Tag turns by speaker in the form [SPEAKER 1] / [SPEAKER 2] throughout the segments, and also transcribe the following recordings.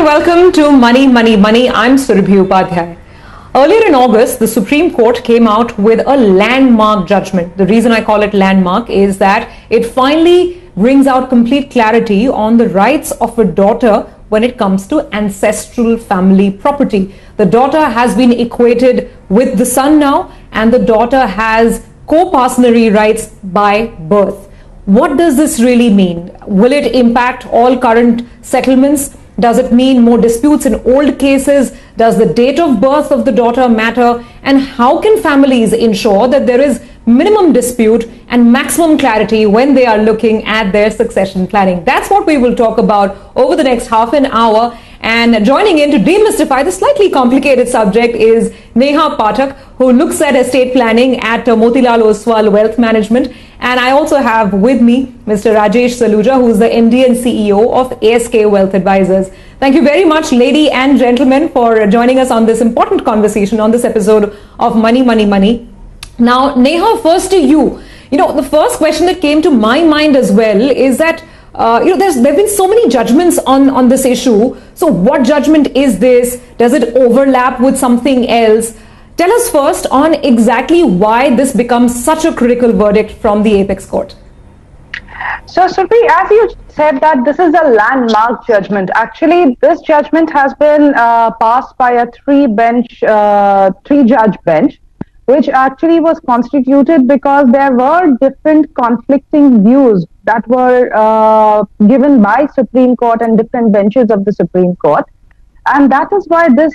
[SPEAKER 1] and welcome to Money, Money, Money. I'm Surabhi Upadhyay. Earlier in August, the Supreme Court came out with a landmark judgment. The reason I call it landmark is that it finally brings out complete clarity on the rights of a daughter when it comes to ancestral family property. The daughter has been equated with the son now, and the daughter has co-parcenary rights by birth. What does this really mean? Will it impact all current settlements? Does it mean more disputes in old cases? Does the date of birth of the daughter matter? And how can families ensure that there is minimum dispute and maximum clarity when they are looking at their succession planning? That's what we will talk about over the next half an hour. And joining in to demystify the slightly complicated subject is Neha Pathak, who looks at estate planning at Motilal Oswal Wealth Management. And I also have with me Mr. Rajesh Saluja, who is the MD and CEO of ASK Wealth Advisors. Thank you very much, lady and gentlemen, for joining us on this important conversation on this episode of Money, Money, Money. Now, Neha, first to you. The first question that came to my mind as well is that there have been so many judgments on this issue. So what judgment is this? Does it overlap with something else? Tell us first on exactly why this becomes such a critical verdict from the Apex Court.
[SPEAKER 2] So, Surabhi, as you said that this is a landmark judgment. Actually, this judgment has been passed by a three-judge bench, which actually was constituted because there were different conflicting views that were given by Supreme Court and different benches of the Supreme Court. And that is why this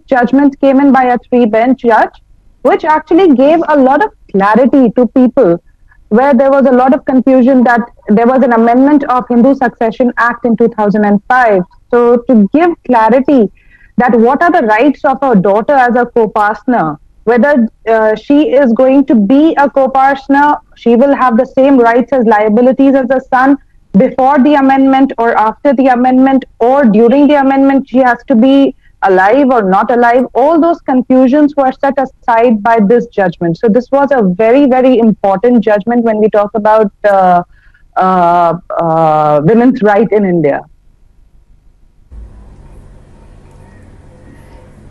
[SPEAKER 2] judgment came in by a three-bench judge, which actually gave a lot of clarity to people, where there was a lot of confusion that there was an amendment of Hindu Succession Act in 2005. So to give clarity that what are the rights of a daughter as a co-partner, whether she is going to be a co-partner, she will have the same rights as liabilities as the son before the amendment or after the amendment, or during the amendment she has to be alive or not alive. All those confusions were set aside by this judgment. So this was a very, very important judgment when we talk about women's right in India.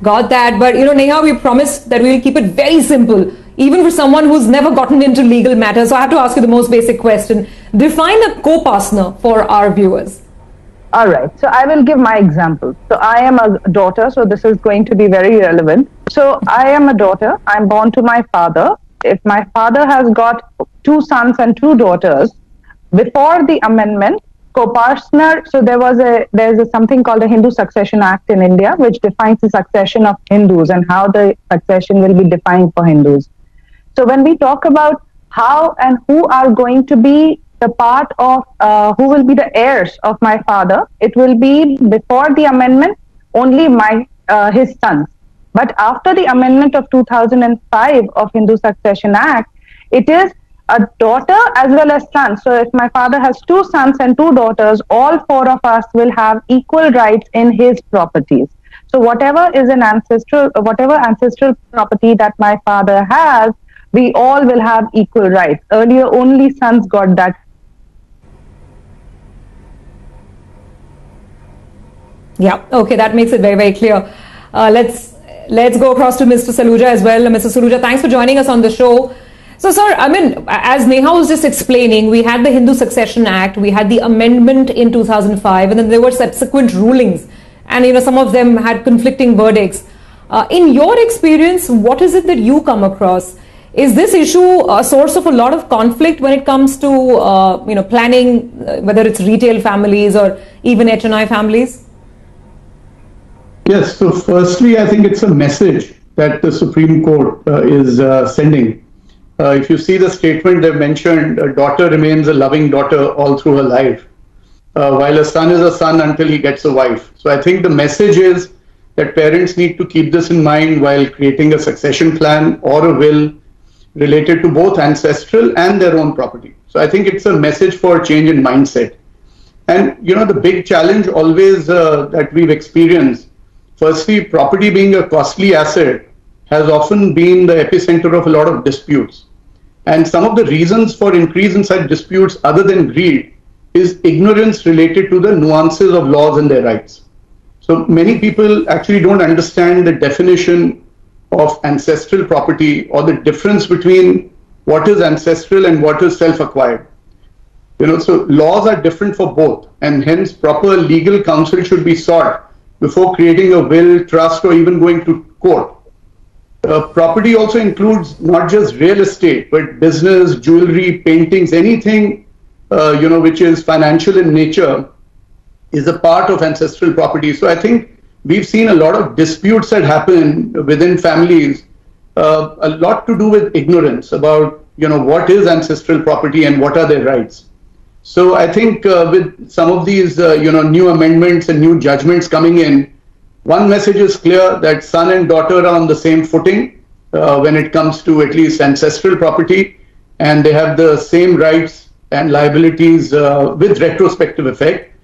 [SPEAKER 1] Got that. But, Neha, we promised that we will keep it very simple, even for someone who's never gotten into legal matters. So I have to ask you the most basic question. Define a co-partner for our viewers.
[SPEAKER 2] All right. So I will give my example. So I am a daughter, so this is going to be very relevant. So I am a daughter. I'm born to my father. If my father has got two sons and two daughters, before the amendment, co-partner, so there's something called the Hindu Succession Act in India, which defines the succession of Hindus and how the succession will be defined for Hindus. So when we talk about how and who are going to be the part of who will be the heirs of my father, it will be before the amendment only his sons. But after the amendment of 2005 of Hindu Succession Act, it is a daughter as well as sons. So if my father has two sons and two daughters, all four of us will have equal rights in his properties. So whatever ancestral property that my father has, we all will have equal rights. Earlier, only sons got that.
[SPEAKER 1] Yeah, okay, that makes it very, very clear. Let's go across to Mr. Saluja as well. Mr. Saluja, thanks for joining us on the show. So, sir, as Neha was just explaining, we had the Hindu Succession Act, we had the amendment in 2005, and then there were subsequent rulings, and some of them had conflicting verdicts. In your experience, what is it that you come across? Is this issue a source of a lot of conflict when it comes to planning, whether it's retail families or even HNI families?
[SPEAKER 3] Yes. So firstly, I think it's a message that the Supreme Court is sending. If you see the statement, they've mentioned a daughter remains a loving daughter all through her life, while a son is a son until he gets a wife. So I think the message is that parents need to keep this in mind while creating a succession plan or a will related to both ancestral and their own property. So I think it's a message for change in mindset. And, the big challenge always that we've experienced, firstly, property being a costly asset has often been the epicenter of a lot of disputes. And some of the reasons for increase in such disputes other than greed is ignorance related to the nuances of laws and their rights. So many people actually don't understand the definition of ancestral property or the difference between what is ancestral and what is self-acquired. So laws are different for both, and hence proper legal counsel should be sought before creating a will, trust, or even going to court. Property also includes not just real estate, but business, jewelry, paintings, anything, which is financial in nature is a part of ancestral property. So I think we've seen a lot of disputes that happen within families, a lot to do with ignorance about, what is ancestral property and what are their rights. So I think with some of these, new amendments and new judgments coming in, one message is clear that son and daughter are on the same footing when it comes to at least ancestral property, and they have the same rights and liabilities with retrospective effect.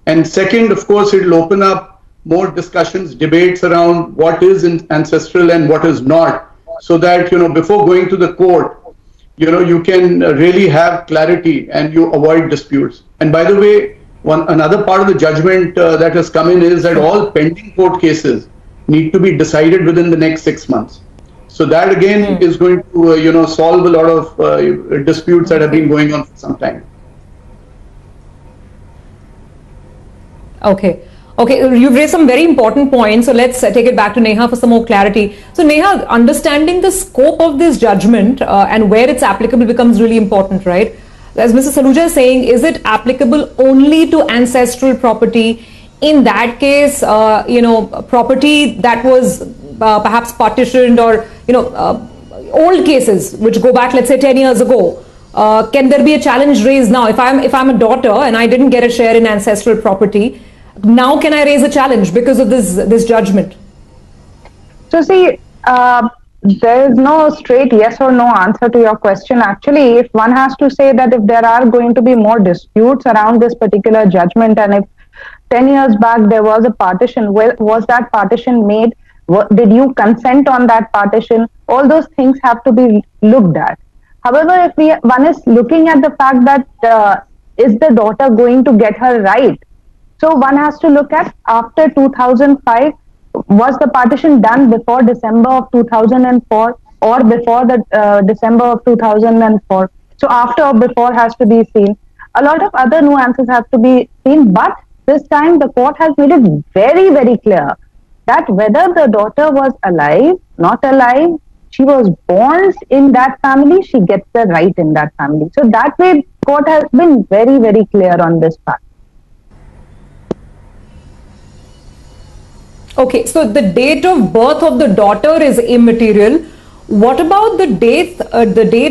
[SPEAKER 3] And second, of course, it will open up more discussions, debates around what is ancestral and what is not, so that, before going to the court, you can really have clarity and you avoid disputes. And by the way, another part of the judgment that has come in is that all pending court cases need to be decided within the next 6 months. So that again is going to, solve a lot of disputes that have been going on for some time.
[SPEAKER 1] Okay. Okay, you've raised some very important points. So let's take it back to Neha for some more clarity. So Neha, understanding the scope of this judgment and where it's applicable becomes really important, right? As Mr. Saluja is saying, is it applicable only to ancestral property? In that case, property that was perhaps partitioned or, old cases which go back, let's say 10 years ago, can there be a challenge raised now? If I'm a daughter and I didn't get a share in ancestral property, now can I raise a challenge because of this judgment?
[SPEAKER 2] So see, there is no straight yes or no answer to your question. Actually, if one has to say that if there are going to be more disputes around this particular judgment, and if 10 years back there was a partition, was that partition made? Did you consent on that partition? All those things have to be looked at. However, if one is looking at the fact that is the daughter going to get her right? So one has to look at after 2005, was the partition done before December of 2004 or before the December of 2004? So after or before has to be seen. A lot of other nuances have to be seen, but this time the court has made it very, very clear that whether the daughter was alive, not alive, she was born in that family, she gets the right in that family. So that way, court has been very, very clear on this part.
[SPEAKER 1] Okay, so the date of birth of the daughter is immaterial. What about the date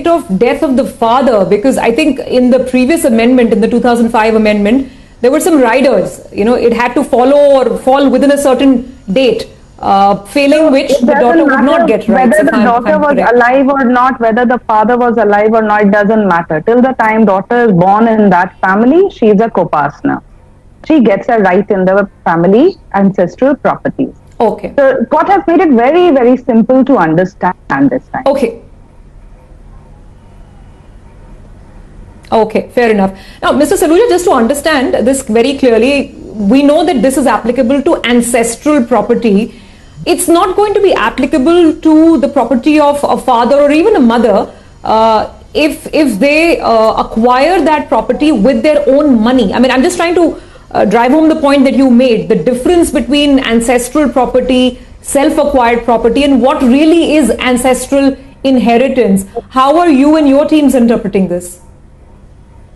[SPEAKER 1] of death of the father? Because I think in the previous amendment, in the 2005 amendment, there were some riders. It had to follow or fall within a certain date, failing which the daughter would not get rights.
[SPEAKER 2] Whether the daughter was alive or not, whether the father was alive or not, it doesn't matter. Till the time daughter is born in that family, she is a coparcener. She gets a right in the family ancestral properties.
[SPEAKER 1] Okay.
[SPEAKER 2] So court has made it very, very simple to understand this time.
[SPEAKER 1] Okay. Okay, fair enough. Now, Mr. Saluja, just to understand this very clearly, we know that this is applicable to ancestral property. It's not going to be applicable to the property of a father or even a mother if they acquire that property with their own money. I mean, I'm just trying to drive home the point that you made, the difference between ancestral property, self-acquired property, and what really is ancestral inheritance. How are you and your teams interpreting this?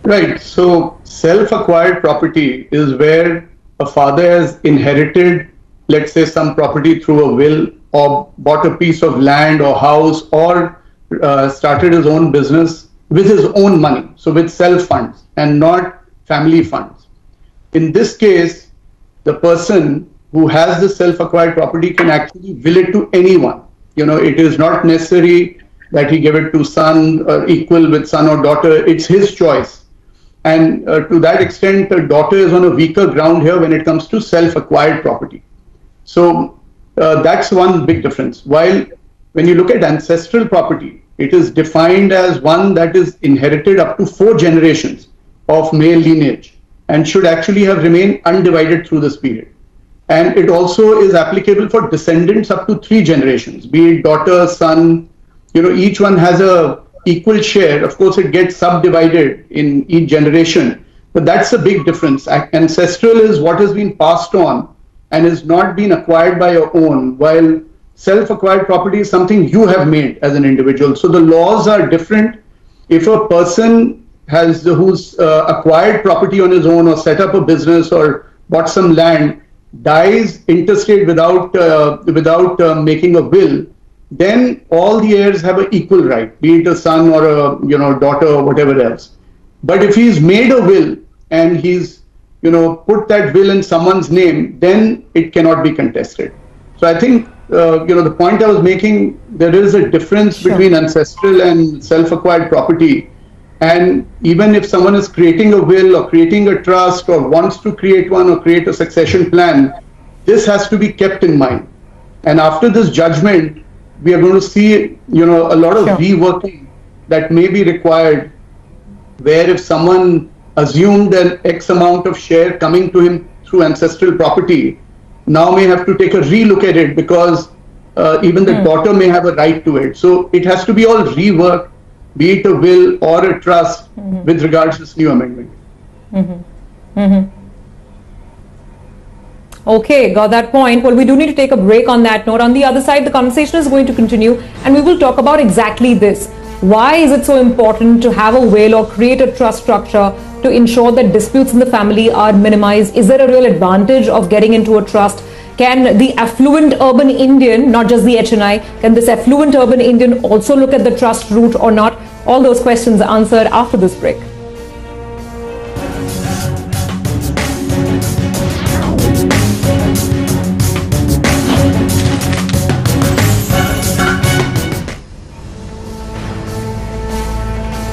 [SPEAKER 3] Right. So self-acquired property is where a father has inherited, let's say, some property through a will, or bought a piece of land or house, or started his own business with his own money, so with self funds and not family funds. In this case, the person who has the self-acquired property can actually will it to anyone. It is not necessary that he give it to son or equal with son or daughter. It's his choice. And to that extent, the daughter is on a weaker ground here when it comes to self-acquired property. So that's one big difference. While when you look at ancestral property, it is defined as one that is inherited up to 4 generations of male lineage and should actually have remained undivided through this period. And it also is applicable for descendants up to 3 generations, be it daughter, son, each one has a equal share. Of course, it gets subdivided in each generation, but that's a big difference. Ancestral is what has been passed on and is not been acquired by your own, while self-acquired property is something you have made as an individual. So the laws are different. If a person who's acquired property on his own or set up a business or bought some land, dies intestate without making a will, then all the heirs have an equal right, be it a son or a daughter or whatever else. But if he's made a will and he's put that will in someone's name, then it cannot be contested. So I think the point I was making, there is a difference between ancestral and self-acquired property. And even if someone is creating a will or creating a trust or wants to create one or create a succession plan, this has to be kept in mind. And after this judgment, we are going to see, a lot of reworking that may be required, where if someone assumed an X amount of share coming to him through ancestral property, now may have to take a relook at it, because even the daughter may have a right to it. So it has to be all reworked, be it a will or a trust, with regards to this new amendment.
[SPEAKER 1] Okay, got that point. Well, we do need to take a break on that note. On the other side, the conversation is going to continue, and we will talk about exactly this. Why is it so important to have a will or create a trust structure to ensure that disputes in the family are minimized? Is there a real advantage of getting into a trust? Can the affluent urban Indian, not just the HNI, can this affluent urban Indian also look at the trust route or not? All those questions are answered after this break.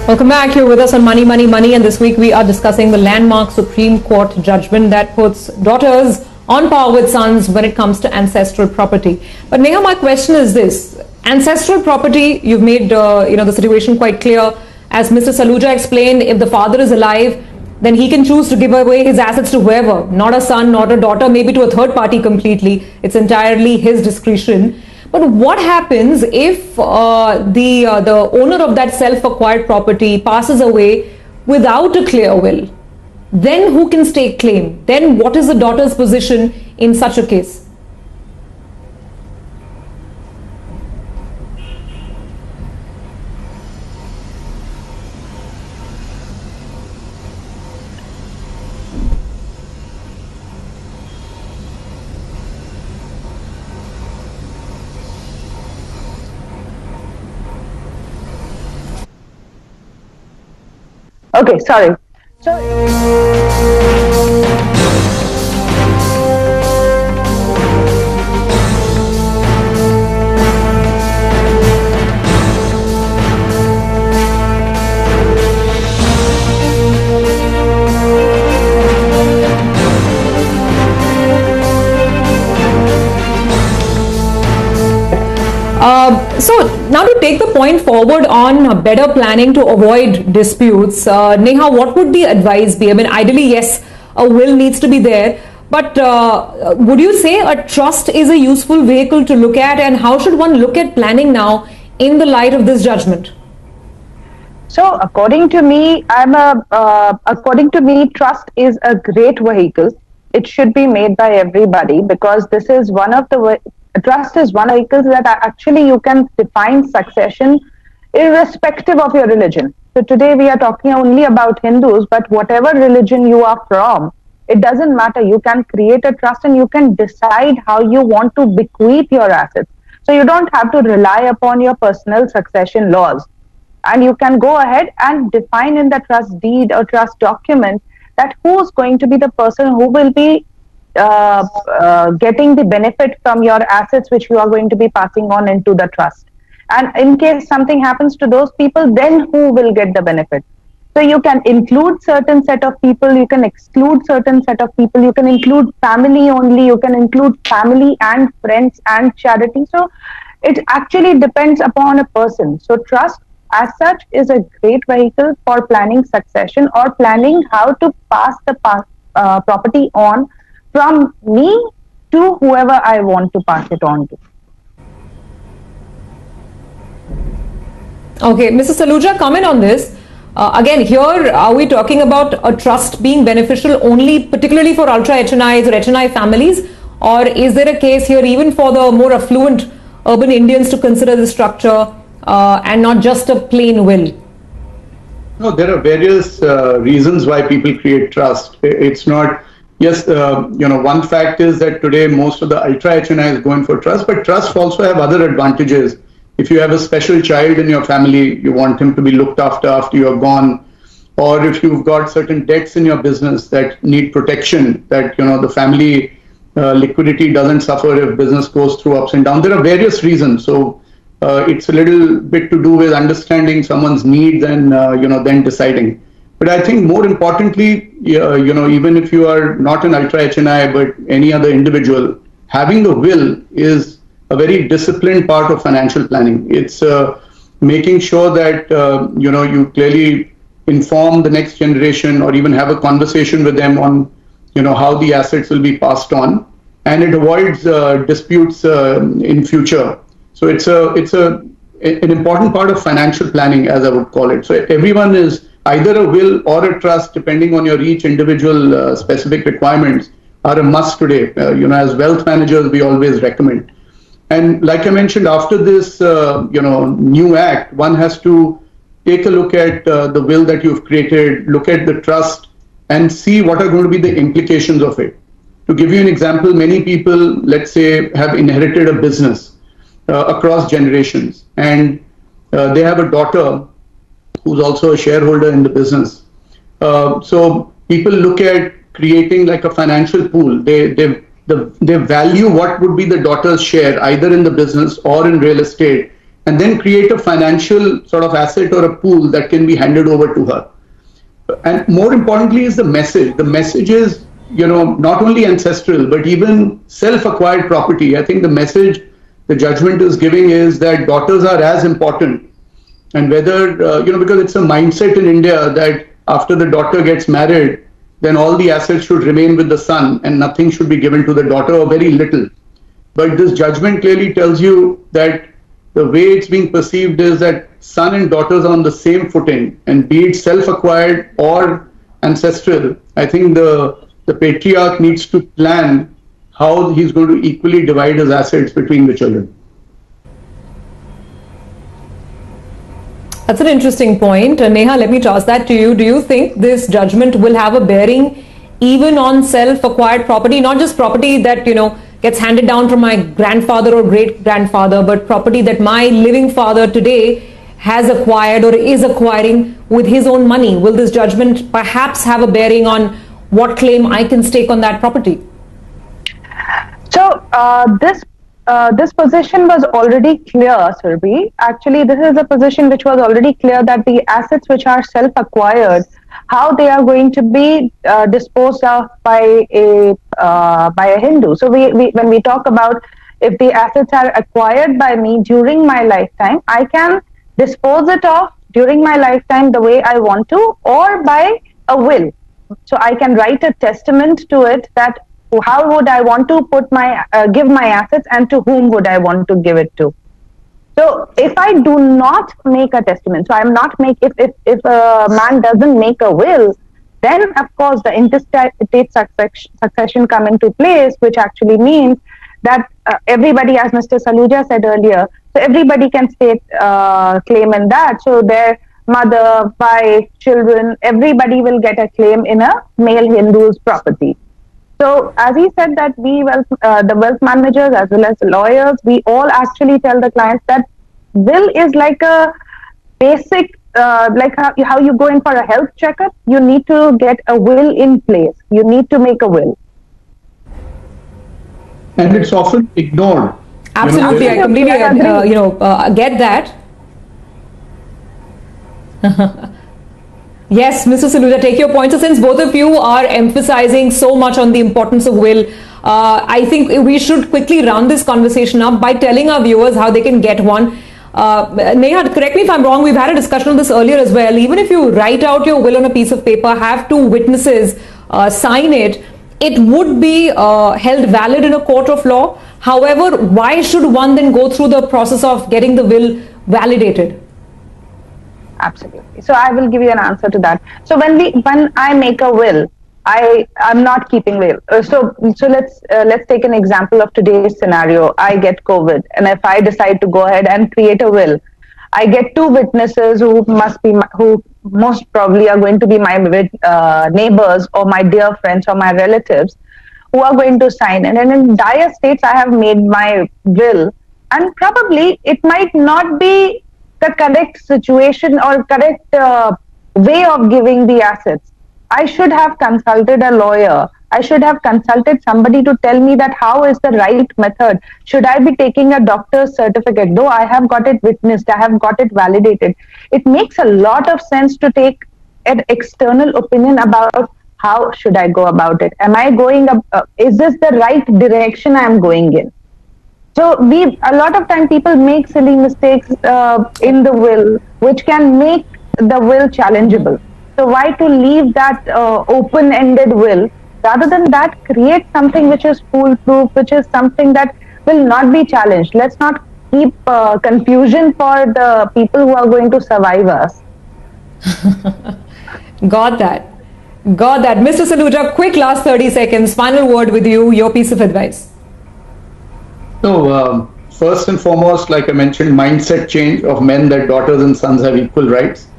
[SPEAKER 1] Welcome back. You're with us on Money, Money, Money, and this week we are discussing the landmark Supreme Court judgment that puts daughters on par with sons when it comes to ancestral property. But Neha, my question is this: ancestral property, you've made the situation quite clear. As Mr. Saluja explained, if the father is alive, then he can choose to give away his assets to whoever, not a son, not a daughter, maybe to a third party completely. It's entirely his discretion. But what happens if the owner of that self-acquired property passes away without a clear will? Then who can stake claim? Then what is the daughter's position in such a case?
[SPEAKER 2] Okay, sorry. So
[SPEAKER 1] So now to take the point forward on better planning to avoid disputes, Neha, what would the advice be? I mean, ideally, yes, a will needs to be there, but would you say a trust is a useful vehicle to look at, and how should one look at planning now in the light of this judgment?
[SPEAKER 2] So according to me, trust is a great vehicle. It should be made by everybody, because this is one of the trust is one vehicle that actually you can define succession irrespective of your religion. So today we are talking only about Hindus, but whatever religion you are from, it doesn't matter. You can create a trust and you can decide how you want to bequeath your assets. So you don't have to rely upon your personal succession laws. And you can go ahead and define in the trust deed or trust document that who's going to be the person who will be getting the benefit from your assets which you are going to be passing on into the trust. And in case something happens to those people, then who will get the benefit? So you can include certain set of people, you can exclude certain set of people, you can include family only, you can include family and friends and charity. So it actually depends upon a person. So trust as such is a great vehicle for planning succession or planning how to pass the property on from me to whoever I want to pass it on to.
[SPEAKER 1] Okay, Mrs. Saluja, comment on this. Again, here are we talking about a trust being beneficial only particularly for ultra HNIs or HNI families, or is there a case here even for the more affluent urban Indians to consider this structure and not just a plain will?
[SPEAKER 3] No, there are various reasons why people create trust. It's not, yes, one fact is that today most of the ultra HNI is going for trust, but trusts also have other advantages. If you have a special child in your family, you want him to be looked after you're gone, or if you've got certain debts in your business that need protection, that the family liquidity doesn't suffer if business goes through ups and downs. There are various reasons. So it's a little bit to do with understanding someone's needs and then deciding. But I think more importantly, even if you are not an ultra HNI but any other individual, having the will is a very disciplined part of financial planning. It's making sure that you clearly inform the next generation or even have a conversation with them on how the assets will be passed on, and it avoids disputes in future. So it's an important part of financial planning, as I would call it. So everyone is either a will or a trust, depending on your each individual specific requirements, are a must today. As wealth managers, we always recommend. And like I mentioned, after this, new act, one has to take a look at the will that you've created, look at the trust, and see what are going to be the implications of it. To give you an example, many people, let's say, have inherited a business across generations, and they have a daughter who's also a shareholder in the business. So people look at creating like a financial pool. They value what would be the daughter's share, either in the business or in real estate, and then create a financial sort of asset or a pool that can be handed over to her. And more importantly is the message. The message is, not only ancestral, but even self-acquired property. I think the message the judgment is giving is that daughters are as important. And whether, because it's a mindset in India that after the daughter gets married, then all the assets should remain with the son and nothing should be given to the daughter, or very little. But this judgment clearly tells you that the way it's being perceived is that son and daughters are on the same footing, and be it self-acquired or ancestral, I think the patriarch needs to plan how he's going to equally divide his assets between the children.
[SPEAKER 1] That's an interesting point. Neha, let me toss that to you. Do you think this judgment will have a bearing even on self-acquired property, not just property that, gets handed down from my grandfather or great-grandfather, but property that my living father today has acquired or is acquiring with his own money? Will this judgment perhaps have a bearing on what claim I can stake on that property?
[SPEAKER 2] So this position was already clear, Surabhi. Actually, this is a position which was already clear, that the assets which are self-acquired, how they are going to be disposed of by a Hindu. So when we talk about if the assets are acquired by me during my lifetime, I can dispose it of during my lifetime the way I want to, or by a will. So I can write a testament to it, that how would I want to put give my assets, and to whom would I want to give it to. So if I do not make a testament, so I'm not if a man doesn't make a will, then of course the intestate succession come into place, which actually means that everybody, as Mr. Saluja said earlier, so everybody can state claim in that. So their mother, wife, children, everybody will get a claim in a male Hindu's property. So as he said that the wealth managers as well as the lawyers, we all actually tell the clients that will is like a basic, like how you go in for a health checkup, you need to get a will in place. You need to make a will.
[SPEAKER 3] And it's often ignored.
[SPEAKER 1] Absolutely, I completely get that. Yes, Mr. Saluja, take your point. So since both of you are emphasizing so much on the importance of will, I think we should quickly round this conversation up by telling our viewers how they can get one. Neha, correct me if I'm wrong, we've had a discussion on this earlier as well. Even if you write out your will on a piece of paper, have two witnesses sign it, it would be held valid in a court of law. However, why should one then go through the process of getting the will validated?
[SPEAKER 2] Absolutely. So I will give you an answer to that. So when I make a will, I'm not keeping will. So let's take an example of today's scenario. I get COVID, and if I decide to go ahead and create a will, I get two witnesses who most probably are going to be my neighbors or my dear friends or my relatives, who are going to sign. And in dire states, I have made my will, and probably it might not be the correct situation or correct way of giving the assets. I should have consulted a lawyer. I should have consulted somebody to tell me that how is the right method. Should I be taking a doctor's certificate? Though I have got it witnessed, I have got it validated. It makes a lot of sense to take an external opinion about how should I go about it. Am I going up? Is this the right direction I am going in? So a lot of time people make silly mistakes in the will, which can make the will challengeable. So why to leave that open-ended will? Rather than that, create something which is foolproof, which is something that will not be challenged. Let's not keep confusion for the people who are going to survive us.
[SPEAKER 1] Got that. Got that. Mr. Saluja, quick last 30 seconds, final word with you, your piece of advice.
[SPEAKER 3] So, first and foremost, like I mentioned, mindset change of men that daughters and sons have equal rights.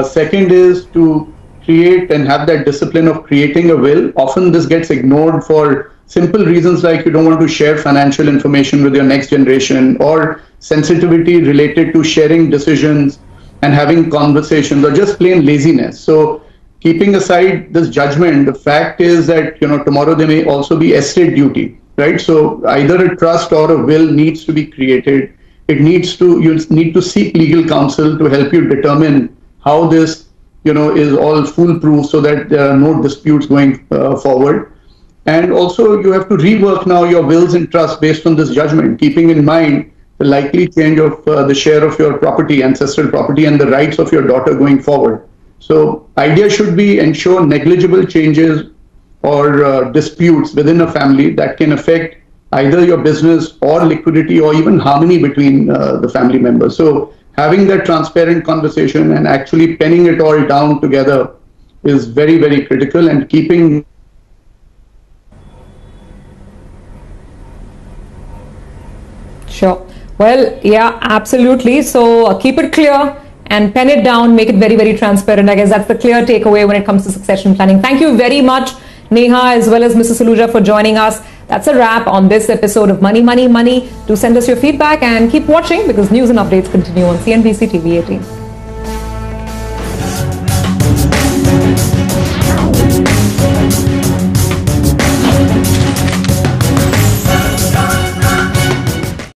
[SPEAKER 3] Second is to create and have that discipline of creating a will. Often this gets ignored for simple reasons like you don't want to share financial information with your next generation, or sensitivity related to sharing decisions and having conversations, or just plain laziness. So keeping aside this judgment, the fact is that, tomorrow there may also be estate duty, right? So either a trust or a will needs to be created. You need to seek legal counsel to help you determine how this, is all foolproof, so that there are no disputes going forward. And also you have to rework now your wills and trusts based on this judgment, keeping in mind the likely change of the share of your property, ancestral property, and the rights of your daughter going forward. So idea should be ensure negligible changes or disputes within a family that can affect either your business or liquidity or even harmony between the family members. So having that transparent conversation and actually penning it all down together is very, very critical, and keeping.
[SPEAKER 1] Sure. Well, yeah, absolutely. So keep it clear and pen it down, make it very, very transparent. I guess that's the clear takeaway when it comes to succession planning. Thank you very much, Neha, as well as Mr. Saluja, for joining us. That's a wrap on this episode of Money, Money, Money. Do send us your feedback and keep watching, because news and updates continue on CNBC TV18.